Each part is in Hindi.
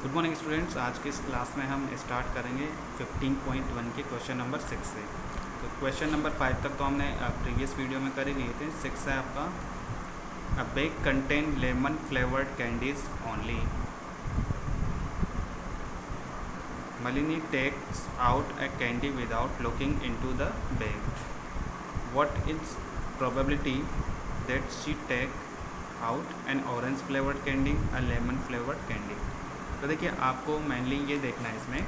Good morning students. आज के इस क्लास में हम स्टार्ट करेंगे 15.1 के क्वेश्चन नंबर 6 से। तो क्वेश्चन नंबर 5 तक तो हमने प्रीवियस वीडियो में कर ही लिए थे। 6 है आपका, अ bag contain lemon flavoured candies only. Malini takes out a candy without looking into the bag. What is probability that she take out an orange flavored candy, a lemon flavored candy? तो देखिए आपको मेनली ये देखना है इसमें,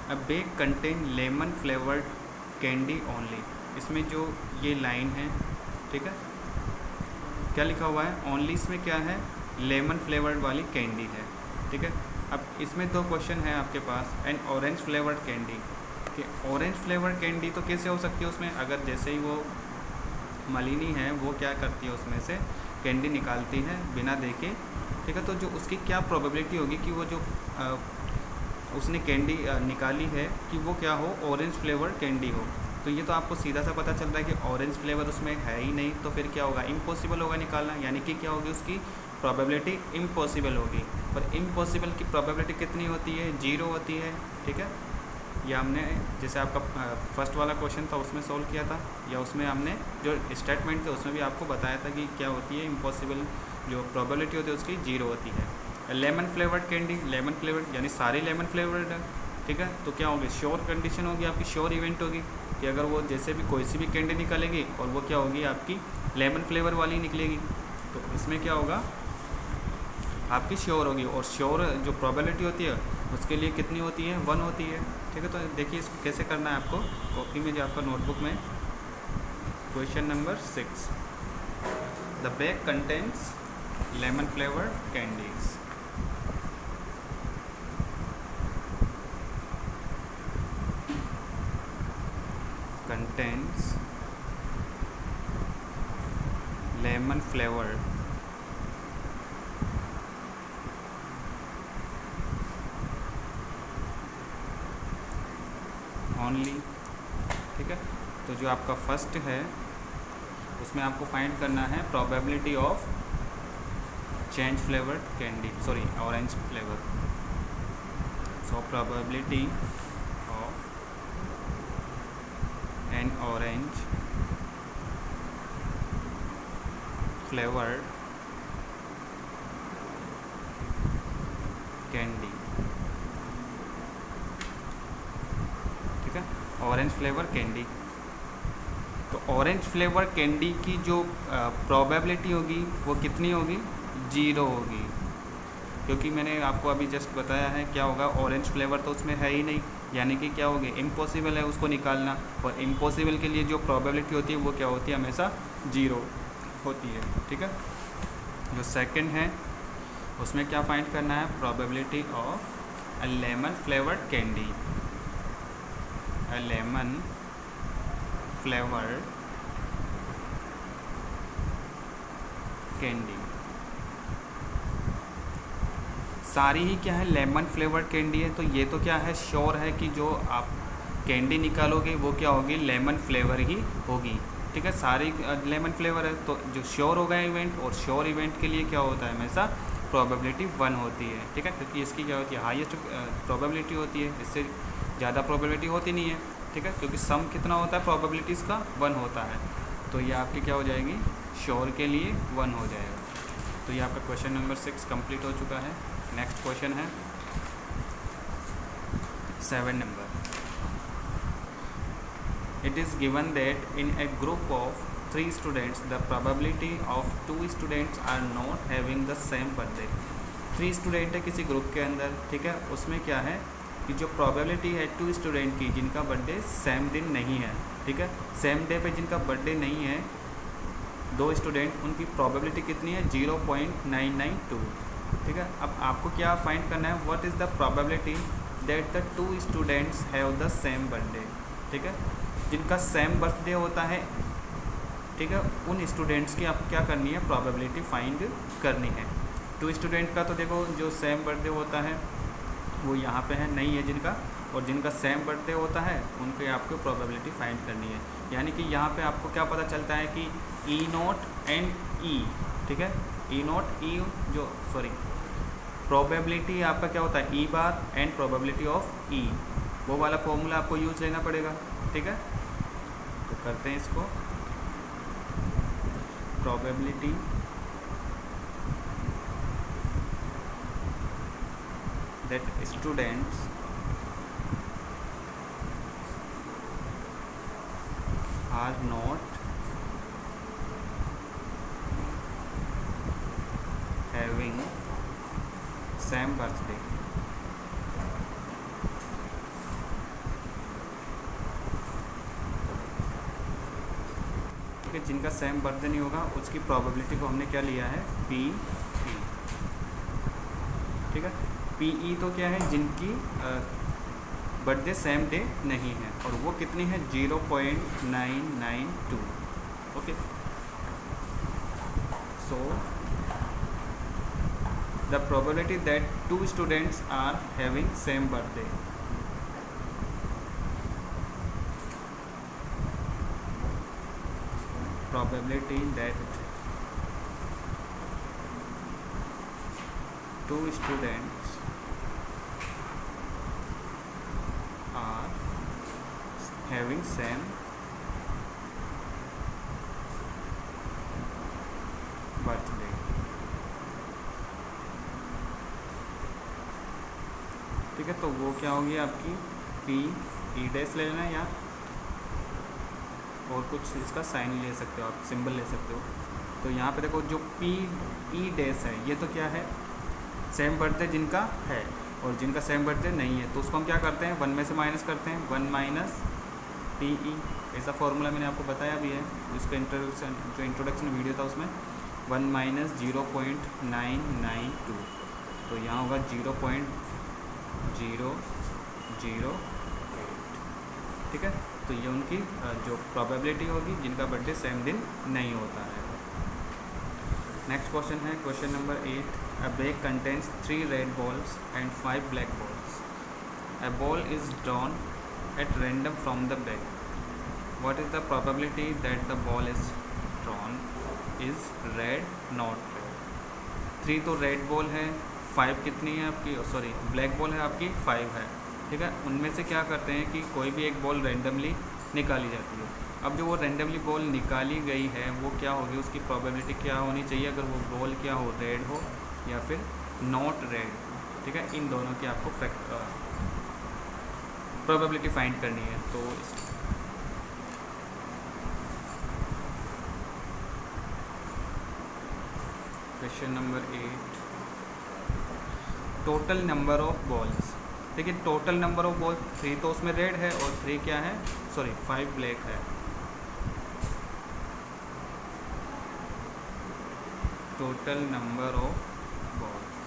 अ bag contain lemon flavoured candy only. इसमें जो ये लाइन है, ठीक है, क्या लिखा हुआ है? ओनली इसमें क्या है? लेमन फ्लेवर्ड वाली कैंडी है, ठीक है। अब इसमें दो क्वेश्चन है आपके पास। एन ऑरेंज फ्लेवर्ड कैंडी, कि ऑरेंज फ्लेवर्ड कैंडी तो कैसे हो सकती है उसमें? अगर जैसे ही वो मलिनी है वो क्या करती है, उसमें से कैंडी निकालती है बिना देखे, ठीक है। तो जो उसकी क्या प्रोबेबिलिटी होगी कि वो जो उसने कैंडी निकाली है कि वो क्या हो, ऑरेंज फ्लेवर्ड कैंडी हो। तो ये तो आपको सीधा सा पता चल रहा है कि ऑरेंज फ्लेवर उसमें है ही नहीं, तो फिर क्या होगा? इम्पॉसिबल होगा निकालना, यानी कि क्या होगी उसकी प्रोबेबिलिटी? इम्पॉसिबल होगी। पर इम्पॉसिबल की प्रोबेबिलिटी कितनी होती है? 0 होती है, ठीक है। या हमने जैसे आपका फर्स्ट वाला क्वेश्चन था उसमें सॉल्व किया था, या उसमें हमने जो स्टेटमेंट थे उसमें भी आपको बताया था कि क्या होती है इम्पॉसिबल, जो प्रोबेबिलिटी होती है उसकी 0 होती है। Lemon flavoured candy, lemon flavoured यानी सारी लेमन फ्लेवर्ड है, ठीक है। तो क्या होगी? श्योर कंडीशन होगी आपकी, श्योर इवेंट होगी कि अगर वो जैसे भी कोई सी भी कैंडी निकालेगी और वो क्या होगी आपकी लेमन फ्लेवर वाली निकलेगी, तो इसमें क्या होगा? आपकी श्योर होगी। और श्योर जो प्रोबेबिलिटी होती है उसके लिए कितनी होती है? 1 होती है, ठीक है। तो देखिए इसको कैसे करना है आपको। कॉपी में जो आपका नोटबुक में question number 6, the bag contains lemon flavoured candies. contains lemon flavored only, ठीक है। तो जो आपका फर्स्ट है उसमें आपको फाइंड करना है probability of change flavoured candy, sorry orange flavour. So probability of N orange flavoured candy, ठीक है। ऑरेंज फ्लेवर कैंडी, तो ऑरेंज फ्लेवर कैंडी की जो प्रोबेबिलिटी होगी वो कितनी होगी? 0 होगी, क्योंकि मैंने आपको अभी जस्ट बताया है क्या होगा, ऑरेंज फ्लेवर तो उसमें है ही नहीं, यानी कि क्या होगी? इम्पॉसिबल है उसको निकालना। और इम्पॉसिबल के लिए जो प्रोबेबिलिटी होती है वो क्या होती है? हमेशा 0 होती है, ठीक है। जो सेकंड है उसमें क्या फाइंड करना है? Probability of a lemon flavoured candy, a lemon flavoured candy. सारी ही क्या है? लेमन फ्लेवर्ड कैंडी है। तो ये तो क्या है? श्योर है कि जो आप कैंडी निकालोगे वो क्या होगी? लेमन फ्लेवर ही होगी, ठीक है। सारी लेमन फ्लेवर है, तो जो श्योर होगा इवेंट, और श्योर इवेंट के लिए क्या होता है? हमेशा प्रोबेबिलिटी 1 होती है, ठीक है, क्योंकि इसकी क्या होती है? हाईएस्ट प्रोबेबिलिटी होती है, इससे ज़्यादा प्रोबेबिलिटी होती नहीं है, ठीक है, क्योंकि सम कितना होता है प्रोबेबिलिटीज़ का? 1 होता है। तो ये आपकी क्या हो जाएगी? श्योर के लिए 1 हो जाएगा। तो ये आपका क्वेश्चन नंबर 6 कंप्लीट हो चुका है। नेक्स्ट क्वेश्चन है 7 number. It is given that in a group of 3 students, the probability of 2 students are not having the same birthday. 3 student है किसी ग्रुप के अंदर, ठीक है। उसमें क्या है कि जो प्रोबेबिलिटी है 2 स्टूडेंट की जिनका बर्थडे सेम दिन नहीं है, ठीक है, सेम डे पे जिनका बर्थडे नहीं है, 2 स्टूडेंट, उनकी प्रोबेबिलिटी कितनी है? 0.992, ठीक है। अब आपको क्या फाइंड करना है? What is the probability that the 2 students have the same birthday, ठीक है। जिनका सेम बर्थडे होता है, ठीक है, उन स्टूडेंट्स की आपको क्या करनी है? प्रोबेबिलिटी फाइंड करनी है। 2 स्टूडेंट का तो देखो जो सेम बर्थडे होता है वो यहाँ पे है, नहीं है जिनका, और जिनका सेम बर्थडे होता है उनकी आपको प्रोबेबिलिटी फाइंड करनी है। यानी कि यहाँ पे आपको क्या पता चलता है कि E0 एंड E, ठीक है, E0 E जो सॉरी प्रोबेबिलिटी आपका क्या होता है ई बार एंड प्रोबेबिलिटी ऑफ ई, वो वाला फॉर्मूला आपको यूज लेना पड़ेगा, ठीक है। तो करते हैं इसको, probability that students are not having same birthday, ठीक है। जिनका सेम बर्थडे नहीं होगा उसकी प्रोबेबिलिटी को हमने क्या लिया है, पी ई, ठीक है। पी ई तो क्या है, जिनकी बर्थडे सेम डे नहीं है, और वो कितनी है 0.992, okay. So the probability that 2 students are having same birthday, probability that 2 students are having same birthday, ठीक है। तो वो क्या होगी आपकी पी ई डैश ले लेना, या और कुछ इसका साइन ले सकते हो आप, सिंबल ले सकते हो। तो यहाँ पे देखो जो पी ई डैश है ये तो क्या है, सेम बर्थडे जिनका है, और जिनका सेम बर्थडे नहीं है तो उसको हम क्या करते हैं 1 में से माइनस करते हैं, 1 माइनस पी ई, ऐसा फॉर्मूला मैंने आपको बताया भी है, इसका इंट्रोडक्शन वीडियो था उसमें, 1 माइनस 0.992, तो यहाँ होगा 0.008, ठीक है। तो ये उनकी जो प्रोबेबिलिटी होगी जिनका बर्थडे सेम दिन नहीं होता है। नेक्स्ट क्वेश्चन है question number 8, a bag contains 3 red balls and 5 black balls, a ball is drawn at random from the bag, what is the probability that the ball is drawn is red not red. 3 तो रेड बॉल है, 5 कितनी है आपकी, सॉरी ब्लैक बॉल है आपकी 5 है, ठीक है। उनमें से क्या करते हैं कि कोई भी एक बॉल रैंडमली निकाली जाती है। अब जो वो रैंडमली बॉल निकाली गई है वो क्या होगी, उसकी प्रोबेबिलिटी क्या होनी चाहिए, अगर वो बॉल क्या हो, रेड हो या फिर नॉट रेड, ठीक है। इन दोनों की आपको प्रोबेबिलिटी फाइंड करनी है। तो question number 8, total number of balls, देखिए टोटल नंबर ऑफ बॉल 3 तो उसमें रेड है और 3 क्या है, सॉरी 5 ब्लैक है। टोटल नंबर ऑफ बॉल्स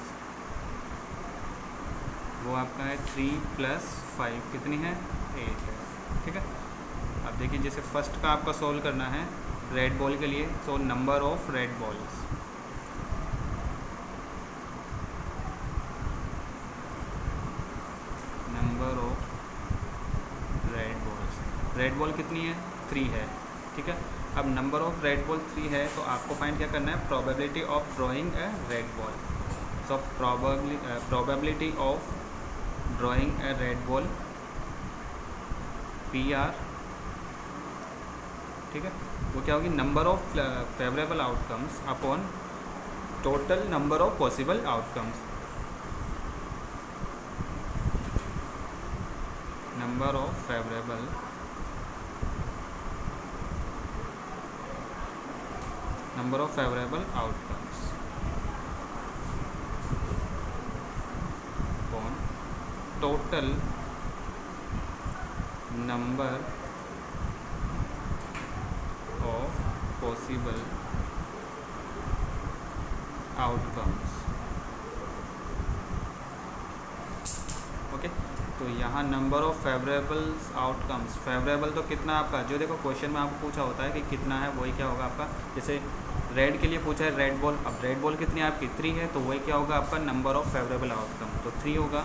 वो आपका है 3 + 5 कितनी है, 8 है, ठीक है। अब देखिए जैसे फर्स्ट का आपका सोल्व करना है रेड बॉल के लिए, so number of red balls, number of red balls, red ball कितनी है 3 है, ठीक है। अब नंबर ऑफ रेड बॉल 3 है तो आपको फाइंड क्या करना है, probability of drawing A red ball, so probability of drawing A red ball PR, ठीक है। वो क्या होगी, number of favourable outcomes upon total number of possible outcomes, number of favourable outcomes upon total number of possible outcomes, okay. तो यहाँ number of favourable outcomes, favourable तो कितना आपका, जो देखो क्वेश्चन में आपको पूछा होता है कि कितना है, वही क्या होगा आपका, जैसे रेड के लिए पूछा है रेड बॉल, अब रेड बॉल कितनी है आपकी 3 है, तो वही क्या होगा आपका नंबर ऑफ फेवरेबल आउटकम, तो 3 होगा।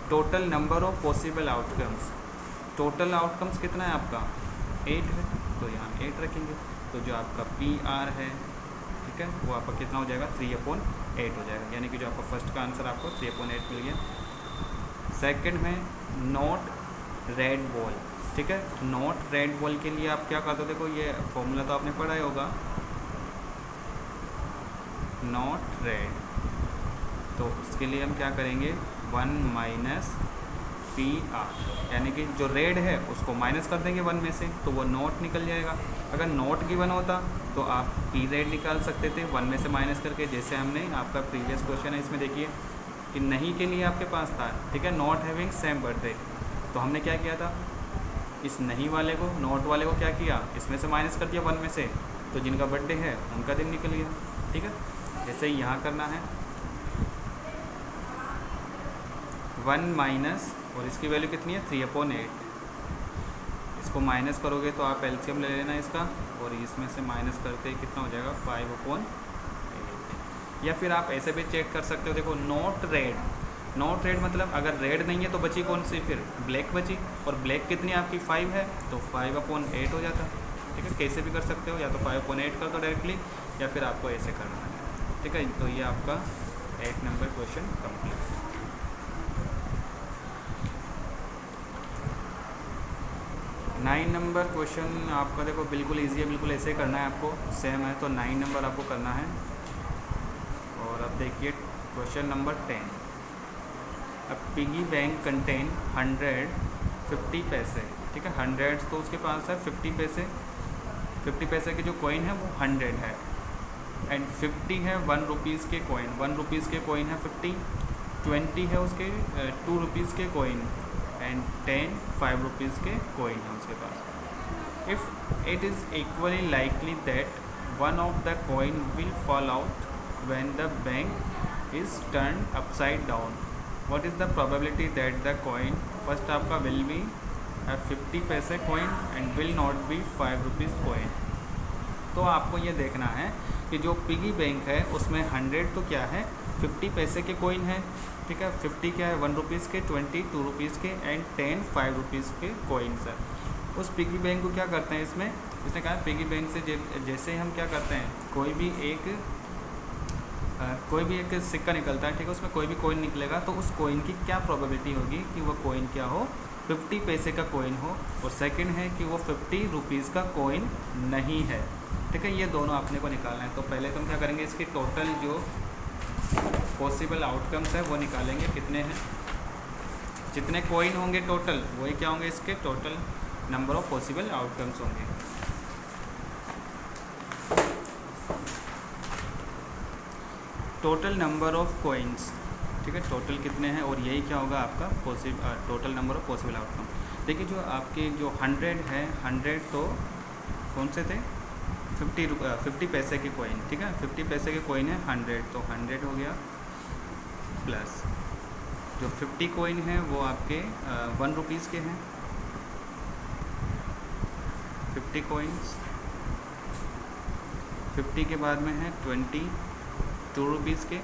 Total number of possible outcomes, total outcomes कितना है आपका 8 है, तो यहाँ 8 रखेंगे। तो जो आपका PR है, ठीक है, वो आपका कितना हो जाएगा 3/8 8 हो जाएगा, यानी कि जो आपका फर्स्ट का आंसर आपको 3/8 मिल गया। सेकंड में नॉट रेड बॉल, ठीक है। नॉट रेड बॉल के लिए आप क्या करते हो, देखो ये फॉर्मूला तो आपने पढ़ा ही होगा, नॉट रेड, तो उसके लिए हम क्या करेंगे 1 माइनस पी आर, यानी कि जो रेड है उसको माइनस कर देंगे 1 में से, तो वो नॉट निकल जाएगा। अगर नॉट गिवन होता तो आप पी रेड निकाल सकते थे 1 में से माइनस करके, जैसे हमने आपका प्रीवियस क्वेश्चन है इसमें देखिए कि नहीं के लिए आपके पास था, ठीक है, नॉट हैविंग सेम बर्थडे, तो हमने क्या किया था, इस नहीं वाले को, नॉट वाले को क्या किया, इसमें से माइनस कर दिया 1 में से, तो जिनका बर्थडे है उनका दिन निकल गया, ठीक है। जैसे ही यहाँ करना है 1 माइनस, और इसकी वैल्यू कितनी है 3/8, इसको माइनस करोगे तो आप एलसीएम ले लेना इसका, और इसमें से माइनस करते कितना हो जाएगा 5/8, या फिर आप ऐसे भी चेक कर सकते हो, देखो नॉट रेड, नॉट रेड मतलब अगर रेड नहीं है तो बची कौन सी, फिर ब्लैक बची, और ब्लैक कितनी आपकी 5 है, तो 5/8 हो जाता, ठीक है। कैसे भी कर सकते हो, या तो 5/8 कर दो डायरेक्टली, या फिर आपको ऐसे करना है, ठीक है। तो ये आपका 8 number question complete. 9 number question आपका देखो बिल्कुल ईजी है, बिल्कुल ऐसे करना है आपको, सेम है, तो 9 नंबर आपको करना है। और अब देखिए क्वेश्चन नंबर 10, अब पिगी बैंक कंटेन 50 पैसे, ठीक है, 100 तो उसके पास है, 50 पैसे के जो कॉइन है वो 100 है, एंड 50 है 1 रुपीज़ के कॉइन, 1 रुपीज़ के कॉइन है 50, 20 है उसके 2 रुपीज़ के कॉइन, एंड 10 5 रुपीज़ के कॉइन है उसके पास। If it is equally likely that one of the coin will fall out when the bank is turn upside down, what is the probability that the coin, first आपका विल बी 50 पैसे coin and will not be 5 rupees coin. तो आपको ये देखना है कि जो पिगी बैंक है उसमें 100 तो क्या है 50 पैसे के कॉइन है, ठीक है, 50 क्या है 1 रुपीज़ के, 20 2 रुपीज़ के, एंड 10 5 रुपीज़ के कॉइन्स है। उस पिगी बैंक को क्या करते हैं, इसमें इसने कहा पिगी बैंक से जैसे हम क्या करते हैं, कोई भी एक सिक्का निकलता है, ठीक है, उसमें कोई भी कॉइन निकलेगा, तो उस कॉइन की क्या प्रोबेबिलिटी होगी कि वो कॉइन क्या हो 50 पैसे का कॉइन हो, और सेकंड है कि वो 50 रुपीज़ का कॉइन नहीं है, ठीक है। ये दोनों अपने को निकालना है। तो पहले तो हम क्या करेंगे, इसके टोटल जो पॉसिबल आउटकम्स है वो निकालेंगे, कितने हैं, जितने कॉइन होंगे टोटल वही क्या होंगे, इसके total number of possible outcomes होंगे। टोटल नंबर ऑफ कॉइन्स, ठीक है, टोटल कितने हैं, और यही क्या होगा आपका total number of possible outcome. देखिए जो आपके जो 100 है, 100 तो कौन से थे 50 पैसे के कॉइन, ठीक है, 50 पैसे के कॉइन है 100, तो 100 हो गया, प्लस जो 50 कॉइन है वो आपके 1 रुपीज़ के हैं, 50 कॉइन्स, 50 के बाद में है 20 2 रुपीज़ के,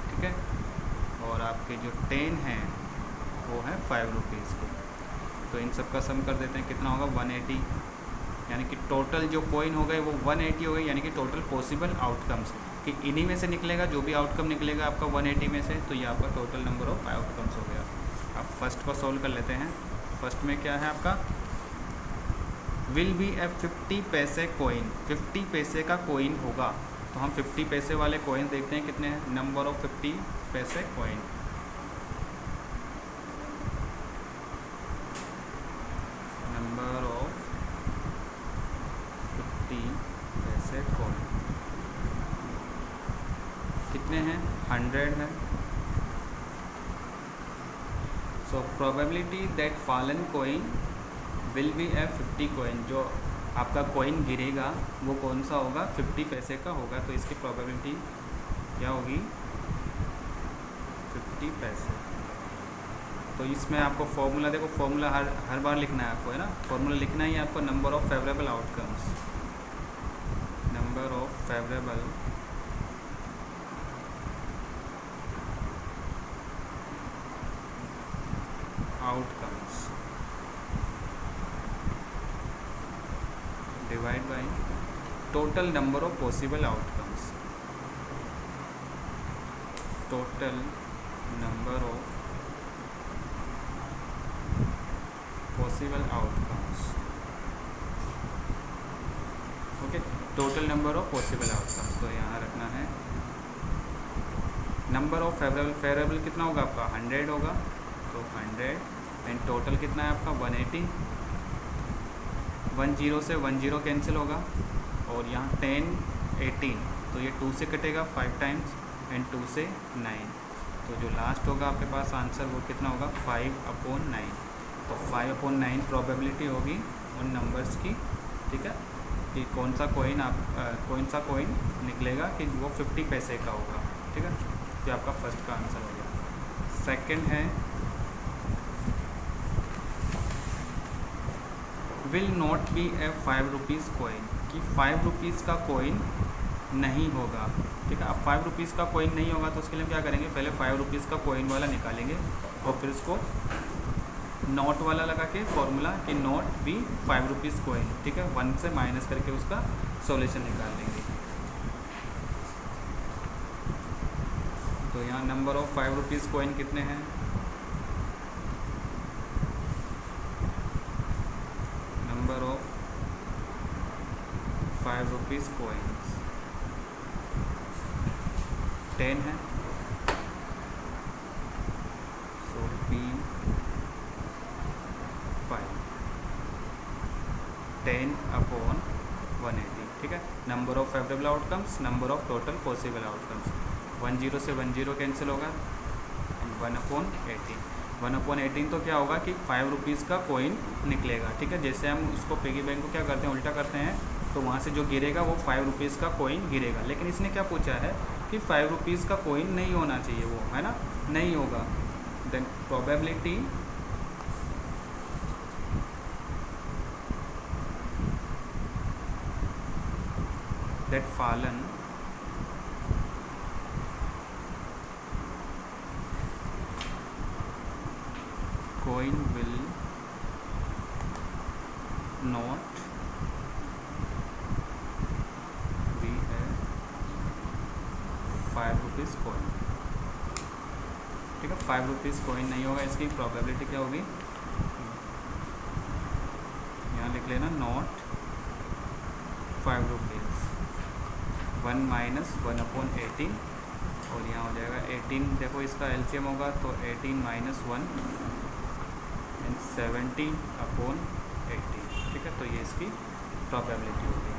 ठीक है, और आपके जो 10 हैं वो है 5 रुपीज़ के। तो इन सब का सम कर देते हैं, कितना होगा 180, यानी कि टोटल जो कॉइन हो गए वो 180 हो गए, यानी कि टोटल पॉसिबल आउटकम्स कि इन्हीं में से निकलेगा, जो भी आउटकम निकलेगा आपका 180 में से, तो ये आपका टोटल नंबर ऑफ आउटकम्स हो गया। अब फर्स्ट को सॉल्व कर लेते हैं। फर्स्ट में क्या है आपका, विल बी ए 50 पैसे कॉइन, 50 पैसे का कॉइन होगा, तो हम 50 पैसे वाले कॉइन देखते हैं कितने हैं, नंबर ऑफ 50 पैसे कॉइन, नंबर ऑफ 50 पैसे कॉइन कितने हैं 100 है। So probability that fallen coin will be A 50 coin, जो आपका कॉइन गिरेगा वो कौन सा होगा 50 पैसे का होगा, तो इसकी प्रोबेबिलिटी क्या होगी 50 पैसे। तो इसमें आपको फॉर्मूला देखो, फॉर्मूला हर बार लिखना है आपको, है ना, फॉर्मूला लिखना ही है आपको, number of favourable outcomes, number of favourable outcomes divide by total number of possible outcomes. total number of possible outcomes. Okay, total number of possible outcomes, तो यहाँ रखना है नंबर ऑफ फेवरेबल। फेवरेबल कितना होगा आपका 100 होगा, तो 100 एंड टोटल कितना है आपका 180। 10 से 10 कैंसिल होगा और यहाँ 10 18, तो ये 2 से कटेगा 5 टाइम्स एंड 2 से 9, तो जो लास्ट होगा आपके पास आंसर वो कितना होगा 5/9। तो 5/9 प्रोबेबिलिटी होगी उन नंबर्स की, ठीक है, कि कौन सा कोइन निकलेगा कि वो 50 पैसे का होगा, ठीक है। तो आपका फर्स्ट का आंसर हो गया। सेकंड है will not B A 5 rupees coin, कि 5 रुपीज़ का कोइन नहीं होगा, ठीक है। अब 5 रुपीज़ का कोइन नहीं होगा तो उसके लिए हम क्या करेंगे, पहले 5 रुपीज़ का कोइन वाला निकालेंगे और फिर उसको नोट वाला लगा के फॉर्मूला कि नोट बी 5 रुपीज़ कोइन, ठीक है, 1 से माइनस करके उसका सॉल्यूशन निकाल लेंगे। तो यहाँ नंबर ऑफ 5 रुपीज़ कोइन कितने हैं, नंबर ऑफ 5 रुपीज़ कोइंस 10 है, सो P 5 10/180, ठीक है। Number of favourable outcomes, number of total possible outcomes, 10 से 10 कैंसिल होगा एंड 1/18। 1/18 तो क्या होगा कि 5 रुपीज़ का कोइन निकलेगा, ठीक है। जैसे हम उसको पिगी बैंक को क्या करते हैं, उल्टा करते हैं, तो वहाँ से जो गिरेगा वो 5 रुपीज़ का कोइन गिरेगा। लेकिन इसने क्या पूछा है कि 5 रुपीज़ का कोइन नहीं होना चाहिए, वो है ना, नहीं होगा। Then probability that fallen coin will not be a 5 rupees coin, ठीक है। 5 रुपीज़ कोइन नहीं होगा, इसकी प्रोबेबिलिटी क्या होगी, यहाँ लिख लेना नॉट 5 रुपीज़, 1 - 1/18 और यहाँ हो जाएगा 18। देखो इसका एलसीएम होगा तो 18 - 1 एंड 70/18, ठीक है। तो ये इसकी प्रोबेबिलिटी होगी।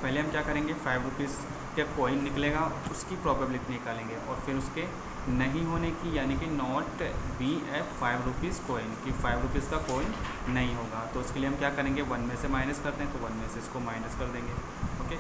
पहले हम क्या करेंगे, 5 रुपीज़ के कोइन निकलेगा उसकी प्रोबेबिलिटी निकालेंगे और फिर उसके नहीं होने की, यानी कि not be A 5 rupees coin, कि 5 रुपीज़ का कोइन नहीं होगा। तो उसके लिए हम क्या करेंगे, 1 में से माइनस करते हैं, तो 1 में से इसको माइनस कर देंगे, ओके।